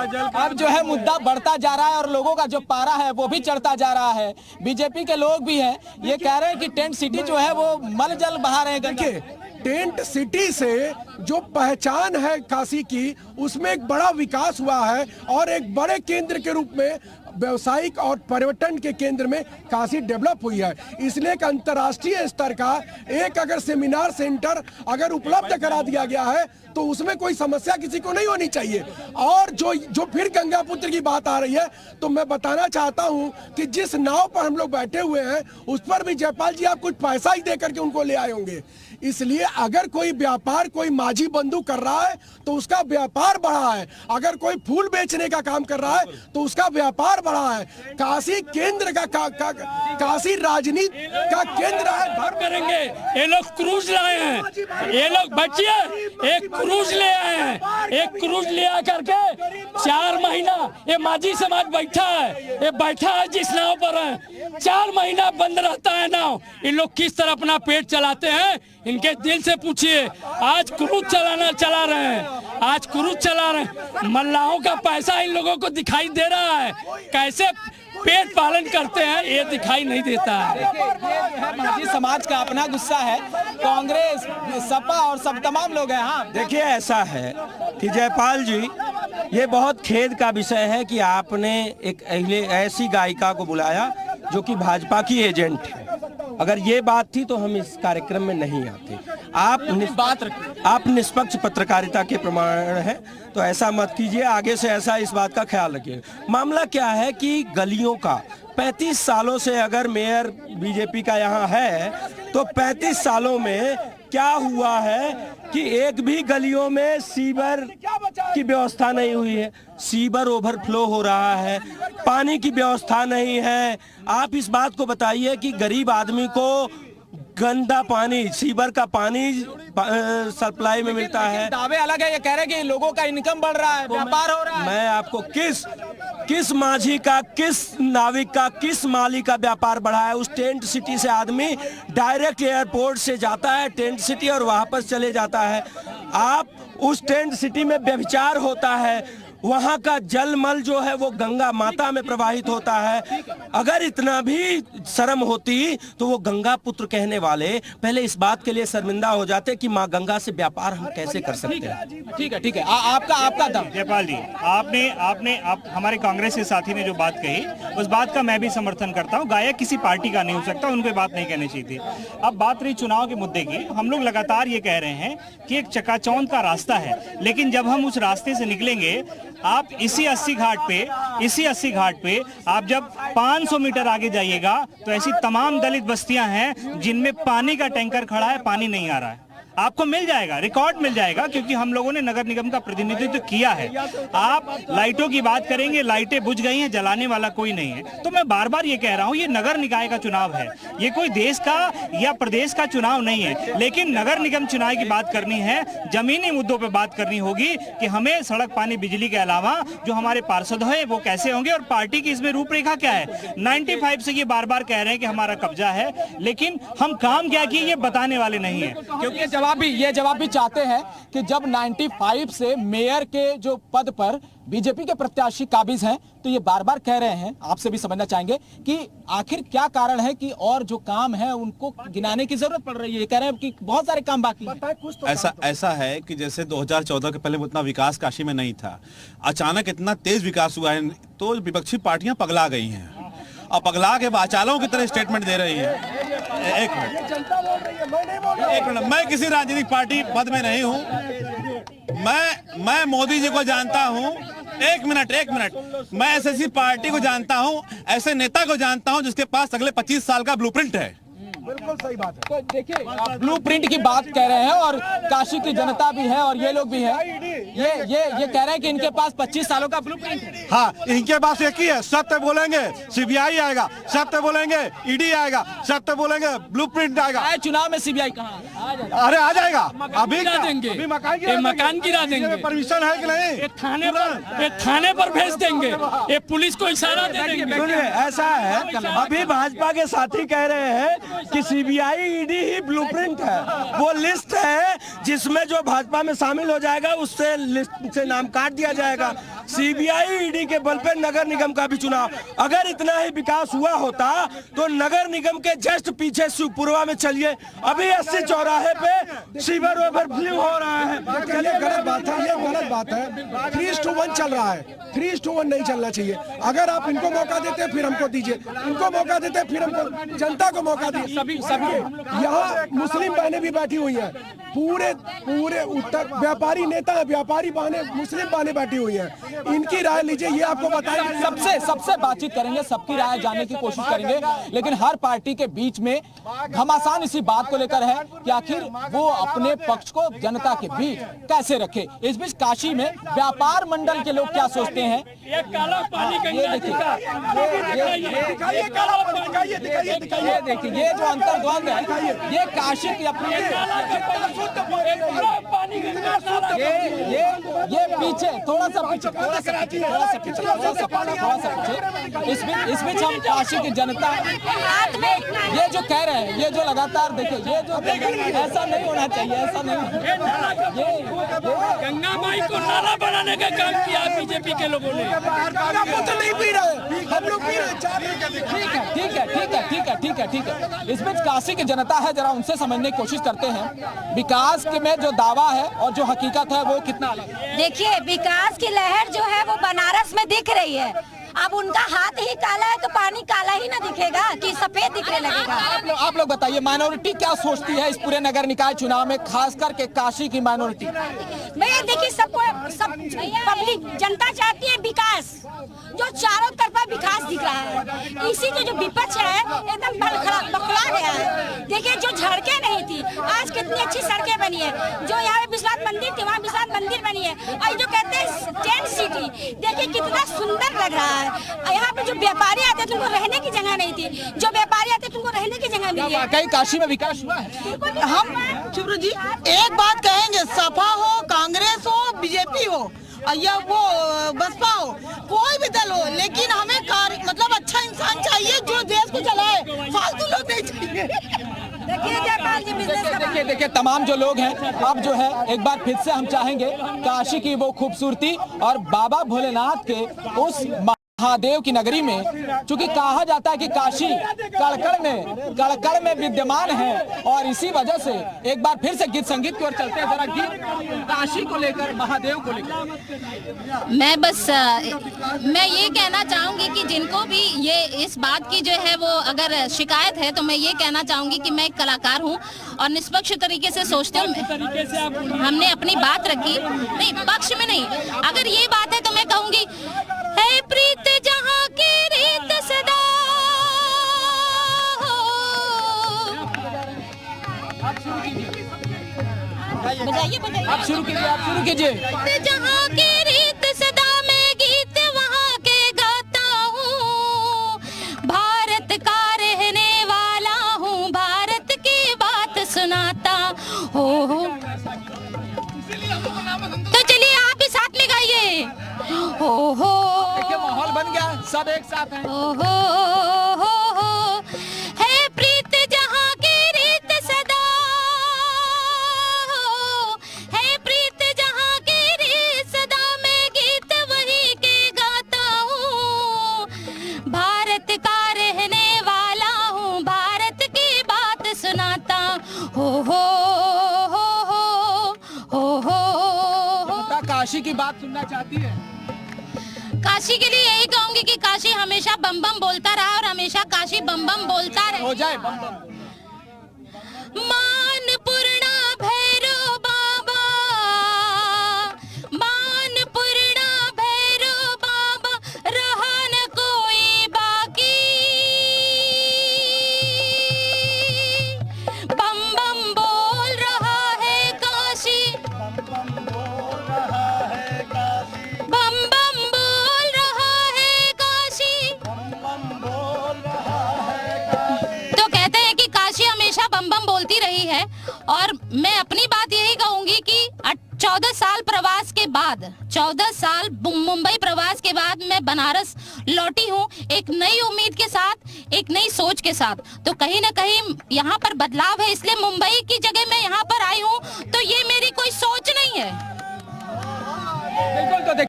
अब जो है मुद्दा बढ़ता जा रहा है और लोगों का जो पारा है वो भी चढ़ता जा रहा है। बीजेपी के लोग भी हैं, ये कह रहे हैं कि टेंट सिटी जो है वो मल जल बहा रहे हैं। देखिए, टेंट सिटी से जो पहचान है काशी की, उसमें एक बड़ा विकास हुआ है और एक बड़े केंद्र के रूप में, व्यवसायिक और पर्यटन के केंद्र में काशी डेवलप हुई है। इसलिए एक अंतर्राष्ट्रीय स्तर का एक अगर सेमिनार सेंटर अगर उपलब्ध करा दिया गया है तो उसमें कोई समस्या किसी को नहीं होनी चाहिए। और जो फिर गंगा पुत्र की बात आ रही है, तो मैं बताना चाहता हूं कि जिस नाव पर हम लोग बैठे हुए हैं उस पर भी जयपाल जी आप कुछ पैसा ही दे करके उनको ले आए होंगे। इसलिए अगर कोई व्यापार कोई माझी बंधु कर रहा है तो उसका व्यापार बढ़ा है, अगर कोई फूल बेचने का काम कर रहा है तो उसका व्यापार बढ़ा है। काशी केंद्र का काशी राजनीति का केंद्र है। धर्म करेंगे। ये लोग क्रूज लाए हैं, ये लोग बचिए, एक क्रूज ले आए हैं। एक क्रूज ले आ करके 4 महीना ये माझी समाज बैठा है, ये बैठा है जिस नाव पर है, 4 महीना बंद रहता है नाव। ये लोग किस तरह अपना पेट चलाते हैं, इनके दिल से पूछिए। आज क्रूज चला रहे हैं, आज क्रूज चला रहे हैं। मल्लाहों का पैसा इन लोगों को दिखाई दे रहा है, कैसे पेट पालन करते हैं ये दिखाई नहीं देता है। ये माझी समाज का अपना गुस्सा है, कांग्रेस, सपा और सब तमाम लोग हैं। हाँ, देखिए, ऐसा है कि जयपाल जी, ये बहुत खेद का विषय है कि आपने एक ऐसी गायिका को बुलाया जो कि भाजपा की एजेंट है। अगर ये बात थी तो हम इस कार्यक्रम में नहीं आते। आप निष्पक्ष पत्रकारिता के प्रमाण है, तो ऐसा मत कीजिए, आगे से ऐसा इस बात का ख्याल रखिए। मामला क्या है कि गलियों का 35 सालों से अगर मेयर बीजेपी का यहाँ है तो 35 सालों में क्या हुआ है कि एक भी गलियों में सीवर की व्यवस्था नहीं हुई है। सीवर ओवरफ्लो हो रहा है, पानी की व्यवस्था नहीं है। आप इस बात को बताइए कि गरीब आदमी को गंदा पानी, सीवर का पानी सप्लाई में मिलता है। दावे अलग है, ये कह रहे हैं कि लोगों का इनकम बढ़ रहा है, व्यापार हो रहा है। मैं आपको किस माझी का, किस नाविक का, किस माली का व्यापार बढ़ा है? उस टेंट सिटी से आदमी डायरेक्ट एयरपोर्ट से जाता है टेंट सिटी और वापस चले जाता है। आप उस टेंट सिटी में व्यभिचार होता है, वहाँ का जलमल जो है वो गंगा माता में प्रवाहित होता है। अगर इतना भी शर्म होती तो वो गंगा पुत्र कहने वाले पहले इस बात के लिए शर्मिंदा हो जाते कि माँ गंगा से व्यापार हम कैसे कर सकते हैं। ठीक है। आपका दम। जयपाल जी, आप हमारे कांग्रेस के साथी ने जो बात कही उस बात का मैं भी समर्थन करता हूँ। गायक किसी पार्टी का नहीं हो सकता, उनको बात नहीं कहनी चाहिए थी। अब बात रही चुनाव के मुद्दे की, हम लोग लगातार ये कह रहे हैं कि एक चकाचौंध का रास्ता है, लेकिन जब हम उस रास्ते से निकलेंगे, आप इसी 80 घाट पे आप जब 500 मीटर आगे जाइएगा तो ऐसी तमाम दलित बस्तियां हैं जिनमें पानी का टैंकर खड़ा है, पानी नहीं आ रहा है। आपको मिल जाएगा, रिकॉर्ड मिल जाएगा, क्योंकि हम लोगों ने नगर निगम का प्रतिनिधित्व किया है। आप लाइटों की बात करेंगे, लाइटें बुझ गई हैं, जलाने वाला कोई नहीं है। तो मैं बार बार ये कह रहा हूँ, ये नगर निकाय का चुनाव है, ये कोई देश का या प्रदेश का चुनाव नहीं है। लेकिन नगर निगम चुनाव की बात करनी है, जमीनी मुद्दों पर बात करनी होगी कि हमें सड़क, पानी, बिजली के अलावा जो हमारे पार्षद है वो कैसे होंगे और पार्टी की इसमें रूपरेखा क्या है। 95 से ये बार बार कह रहे हैं कि हमारा कब्जा है, लेकिन हम काम क्या किए ये बताने वाले नहीं है। क्योंकि ये जवाब भी चाहते हैं कि जब 95 से मेयर के जो पद पर बीजेपी के प्रत्याशी काबिज हैं, तो ये बार बार कह रहे हैं, आपसे भी समझना चाहेंगे कि आखिर क्या कारण है कि और जो काम है उनको गिनाने की जरूरत पड़ रही है। कह रहे हैं कि बहुत सारे काम बाकी हैं। ऐसा है कि जैसे 2014 के पहले उतना विकास काशी में नहीं था, अचानक इतना तेज विकास हुआ है तो विपक्षी पार्टियां पगला गई हैं और पगला के बाचालों की तरह स्टेटमेंट दे रही है। एक मिनट, मैं किसी राजनीतिक पार्टी पद में नहीं हूं, मैं मोदी जी को जानता हूं। एक मिनट, मैं ऐसी पार्टी को जानता हूं, ऐसे नेता को जानता हूं जिसके पास अगले 25 साल का ब्लूप्रिंट है। बिल्कुल सही बात है। तो देखिए, ब्लूप्रिंट की बात कह रहे हैं और काशी की जनता भी है और ये लोग भी हैं, ये कह रहे हैं कि इनके पास 25 सालों का ब्लूप्रिंट है। हाँ, इनके पास एक ही है, सत्य बोलेंगे सीबीआई आएगा, सत्य बोलेंगे ईडी आएगा, सत्य बोलेंगे ब्लूप्रिंट आएगा। चुनाव में सीबीआई कहाँ? अरे आ जाएगा, अभी मकान गिरा देंगे, परमिशन है कि नहीं? एक थाने पर भेज देंगे, एक पुलिस को इशारा दे देंगे। सुनिए, ऐसा है, अभी भाजपा के साथी कह रहे हैं कि सीबीआई ईडी ही ब्लूप्रिंट है, वो लिस्ट है जिसमें जो भाजपा में शामिल हो जाएगा उससे लिस्ट से नाम काट दिया जाएगा। सीबीआई ईडी के बल पे नगर निगम का भी चुनाव। अगर इतना ही विकास हुआ होता तो नगर निगम के जस्ट पीछे शिवपुरवा में चलिए, अभी 80 चौराहे पे सीवर ओवरफ्लो हो रहा है। ये गलत बात है, ये गलत बात है। 3:1 चल रहा है, 3:1 नहीं चलना चाहिए। अगर आप इनको मौका देते हैं फिर हमको दीजिए, इनको मौका देते हैं फिर हमको, जनता को मौका दीजिए। सभी यहाँ मुस्लिम बहनें भी बैठी हुई हैं, पूरे उत्तर व्यापारी नेता है, व्यापारी बहनें, मुस्लिम बहनें बैठी हुई हैं, इनकी राय लीजिए। ये आपको बताएंगे, सबसे बातचीत करेंगे, सबकी राय जानने की कोशिश करेंगे, लेकिन हर पार्टी के बीच में घमासान इसी बात को लेकर है कि आखिर वो अपने पक्ष को जनता के बीच कैसे रखे। इस बीच काशी में व्यापार मंडल के लोग क्या सोचते हैं, ये काला पानी ये देखिए, ये जो अंतर्द्वंद है, ये काशी की अपनी, ये पीछे थोड़ा सा पीछे, इस बीच हम काशी की जनता ये जो कह रहे हैं, ये जो लगातार देखिए, ये जो ऐसा नहीं होना चाहिए, ऐसा नहीं, ये गंगा माई को नाला बनाने का काम किया बीजेपी के लोगों ने। तो नहीं पी रहे, हम लोग पी रहे। ठीक है। इस बीच काशी की जनता है, जरा उनसे समझने की कोशिश करते हैं विकास के में जो दावा है और जो हकीकत है वो कितना अलग है। देखिए, विकास की लहर जो है वो बनारस में दिख रही है। अब उनका हाथ ही काला है तो पानी काला ही ना दिखेगा कि सफेद दिखने लगेगा। आप लोग बताइए, माइनॉरिटी क्या सोचती है इस पूरे नगर निकाय चुनाव में, खास करके काशी की माइनॉरिटी? भैया देखिए, सब पब्लिक जनता चाहती है विकास, जो चारों तरफा विकास दिख रहा है। इसी जो विपक्ष है एकदम बखला गया है। देखिए, जो सड़कें नहीं थी, आज कितनी अच्छी सड़कें बनी है। जो यहाँ पे विश्वनाथ मंदिर थी, वहाँ विश्वनाथ मंदिर बनी है। और जो कहते हैं टेंट सिटी, देखिए कितना सुंदर लग रहा है। यहाँ पे जो व्यापारी आते थे उनको रहने की जगह नहीं थी, जो व्यापारी आते थे उनको रहने की जगह मिली है। कहीं काशी में विकास हुआ है? हम शिवरू जी एक बात कहेंगे, सपा हो, कांग्रेस हो, बीजेपी हो या वो बसपा हो, कोई भी दल हो, लेकिन हमें मतलब अच्छा इंसान चाहिए जो देश को चलाए, फालतू लोग नहीं चाहिए। देखिए तमाम जो लोग हैं, अब जो है एक बार फिर से हम चाहेंगे काशी की वो खूबसूरती और बाबा भोलेनाथ के उस महादेव की नगरी में, चूंकि कहा जाता है कि काशी कड़कड़ में विद्यमान है, और इसी वजह से एक बार फिर से गीत संगीत की ओर चलते हैं। जरा गीत काशी को लेकर, महादेव को लेकर मैं ये कहना चाहूंगी कि जिनको भी ये इस बात की जो है वो अगर शिकायत है, तो मैं ये कहना चाहूंगी कि मैं एक कलाकार हूँ और निष्पक्ष तरीके से सोचती हूँ। हमने अपनी बात रखी, नहीं पक्ष में नहीं, अगर ये बात है तो मैं कहूंगी, है प्रीत जहाँ की रीत सदा हो। आप शुरू कीजिए। जहाँ की रीत सदा में गीत वहाँ के गाता हूँ, भारत का रहने वाला हूँ, भारत की बात सुनाता हो। तो चलिए आप भी साथ में गाइए। हो देखिए माहौल बन गया, सब एक साथ हैं। हो है प्रीत जहाँ की रीत सदा हो, है प्रीत जहाँ की रीत सदा, मैं गीत वही के गाता हूँ, भारत का रहने वाला हूँ, भारत की बात सुनाता हो। काशी की बात सुनना चाहती है? काशी के लिए यही कहूंगी कि काशी हमेशा बम बम बोलता रहा और हमेशा काशी बम बम बोलता रहे। हो जाए बम बम। मानपूर्णा भैरव बाबा, मानपूर्णा भैरव बाबा, रहा न कोई बाकी, बम बम बोल रहा है काशी, बम बम बोल रहा है काशी, बम बम बोल रहा है काशी, बम बम बोल रहा है काशी। तो कहते हैं कि काशी हमेशा बम बम बोलती रही है। और मैं अपनी बात यही कहूंगी कि 14 साल प्रवास के बाद, 14 साल मुंबई प्रवास के बाद मैं बनारस लौटी हूँ एक नई उम्मीद के साथ, एक नई सोच के साथ। तो कहीं ना कहीं यहाँ पर बदलाव है, इसलिए मुंबई की जगह मैं यहाँ पर आई हूँ। तो ये मेरी कोई सोच नहीं है। बिल्कुल। तो